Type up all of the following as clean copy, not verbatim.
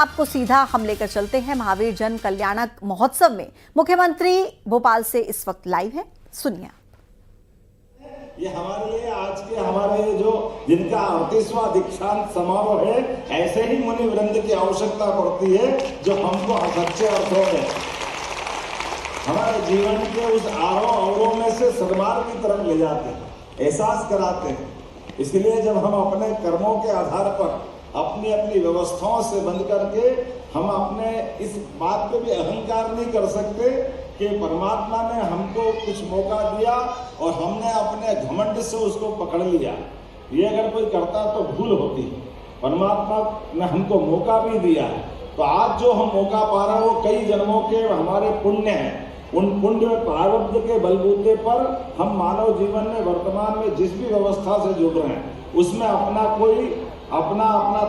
आपको सीधा हम लेकर चलते हैं महावीर जन कल्याणक महोत्सव में। मुख्यमंत्री भोपाल से इस वक्त लाइव है, सुनिए। ये हमारे लिए आज के हमारे जो जिनका 38वां दीक्षांत समारोह है, ऐसे ही मुनि वृंद की आवश्यकता पड़ती है जो हमको सच्चे अर्थों में हमारे जीवन के उस आरोह अवरोह में से सदमार्ग की तरफ ले जाते हैं, एहसास कराते हैं। इसलिए जब हम अपने कर्मों के आधार पर अपनी अपनी व्यवस्थाओं से बंद करके हम अपने इस बात पे भी अहंकार नहीं कर सकते कि परमात्मा ने हमको कुछ मौका दिया और हमने अपने घमंड से उसको पकड़ लिया। ये अगर कोई करता तो भूल होती। परमात्मा ने हमको मौका भी दिया है, तो आज जो हम मौका पा रहे हैं वो कई जन्मों के हमारे पुण्य हैं। उन पुण्य प्रारब्ध के बलबूते पर हम मानव जीवन में वर्तमान में जिस भी व्यवस्था से जुड़ रहे हैं उसमें अपना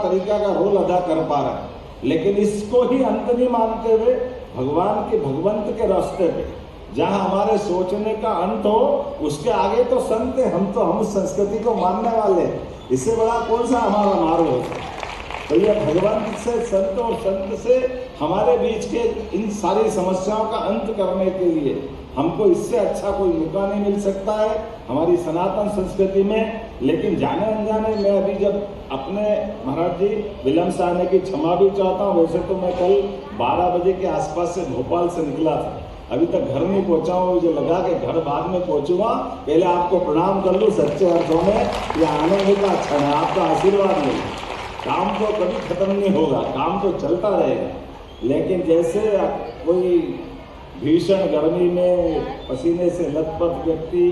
तरीका का रोल अदा कर पा रहे हैं। लेकिन इसको ही अंत नहीं मानते हुए भगवंत के रास्ते पे जहां हमारे सोचने का अंत हो उसके आगे तो संत है। हम उस संस्कृति को मानने वाले हैं, इससे बड़ा कौन सा हमारा मार्ग होता है। तो ये भगवंत से संत और संत से हमारे बीच के इन सारी समस्याओं का अंत करने के लिए हमको इससे अच्छा कोई मौका नहीं मिल सकता है हमारी सनातन संस्कृति में। लेकिन जाने अनजाने मैं अभी जब अपने महाराज जी विलम्ब से आने की क्षमा भी चाहता हूँ। वैसे तो मैं कल 12 बजे के आसपास से भोपाल से निकला था, अभी तक घर नहीं पहुंचा हूँ। मुझे लगा कि घर बाद में पहुंचूंगा, पहले आपको प्रणाम कर लूँ सच्चे अर्थों में। ये आनंद का क्षण है, आपका आशीर्वाद ले। काम तो कभी खत्म नहीं होगा, काम तो चलता रहेगा। लेकिन जैसे कोई भीषण गर्मी में पसीने से लथपथ व्यक्ति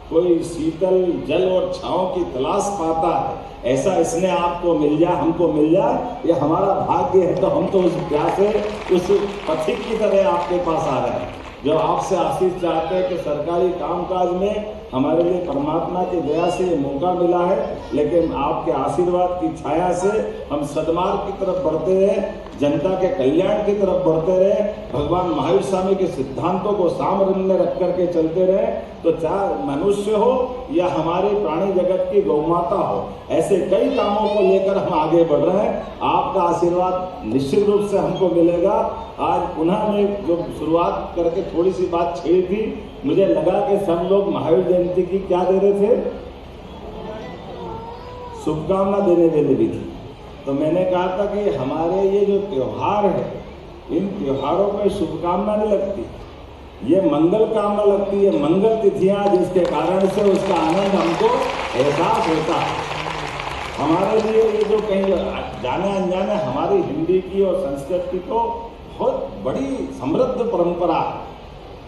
कोई शीतल जल और छांव की तलाश पाता है, ऐसा इसने आपको मिल जाए, हमको मिल जाए, ये हमारा भाग्य है। तो हम तो उस प्यासे उस पथिक की तरह आपके पास आ रहे हैं जो आपसे आशीष चाहते हैं कि सरकारी कामकाज में हमारे लिए परमात्मा की दया से ये मौका मिला है। लेकिन आपके आशीर्वाद की छाया से हम सदमार्ग की तरफ बढ़ते रहे, जनता के कल्याण की तरफ बढ़ते रहे, भगवान महावीर स्वामी के सिद्धांतों को सामने में रख करके चलते रहे। तो चाहे मनुष्य हो या हमारे प्राणी जगत की गौमाता हो, ऐसे कई कामों को लेकर हम आगे बढ़ रहे हैं। आपका आशीर्वाद निश्चित रूप से हमको मिलेगा। आज पुनः मैं जो शुरुआत करके थोड़ी सी बात छेड़ी थी, मुझे लगा कि सब लोग महावीर जयंती की क्या दे रहे थे, शुभकामना देने वाले भी थी। तो मैंने कहा था कि हमारे ये जो त्योहार है, इन त्योहारों में शुभकामना नहीं लगती, ये मंगल कामना लगती है, मंगल तिथियां जिसके कारण से उसका आनंद हमको एहसास होता है। हमारे लिए ये जो कहीं जाने अनजाने हमारी हिंदी की और संस्कृत की तो बहुत बड़ी समृद्ध परंपरा है।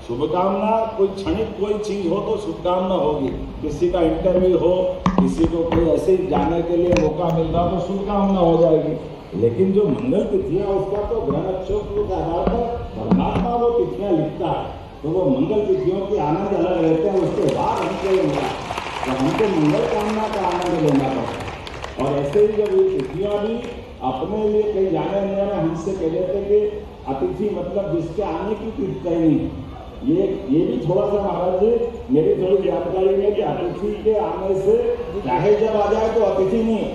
शुभकामना कोई क्षणिक कोई चीज हो तो शुभकामना होगी, किसी का इंटरव्यू हो, किसी को कोई ऐसे ही जाने के लिए मौका मिल रहा तो शुभकामना हो जाएगी। लेकिन जो मंगल तिथियां उसका तो ग्रह नक्षत्र के आधार पर परमात्मा वो तिथियां लिखता है, तो वो मंगल तिथियों के आनंद अलग रहते हैं। उसके बाद हमको मंगल कामना का आनंद लेना पड़ता है। और ऐसे ही जब ये तिथियां भी अपने लिए कहीं जाने अनजाने हमसे कह देते कि अतिथि मतलब जिसके आने की तिथि नहीं। ये भी थोड़ा सा महाराज जी मेरी थोड़ी जानकारी में कि अतिथि के आने से चाहे जब आ जाए तो अतिथि नहीं,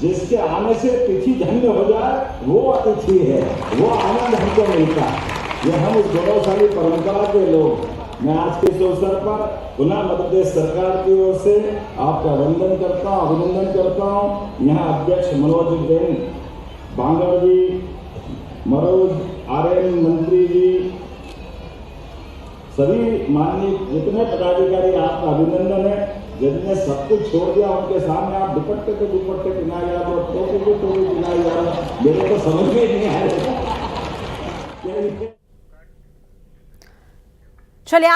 जिसके आने से तिथि धन्य हो जाए वो अतिथि है, वो आनंद हमको मिलता है। ये हम उस गौरवशाली परंपरा के लोग। मैं आज के इस अवसर पर पुनः मध्य प्रदेश सरकार की ओर से आपका वंदन करता हूँ, अभिनंदन करता हूँ। यहाँ अध्यक्ष मनोज जैन बांगर जी, मनोज आर्यन मंत्री जी, सभी माननीय जितने पदाधिकारी, आपका अभिनंदन है। जिनने सब कुछ छोड़ दिया उनके सामने आप दुपट्टे पे पिनाए जा रहे हो, टोपी पे टोपी पिनाए जा रहे हो, मेरे को समझ में नहीं आया। चलिए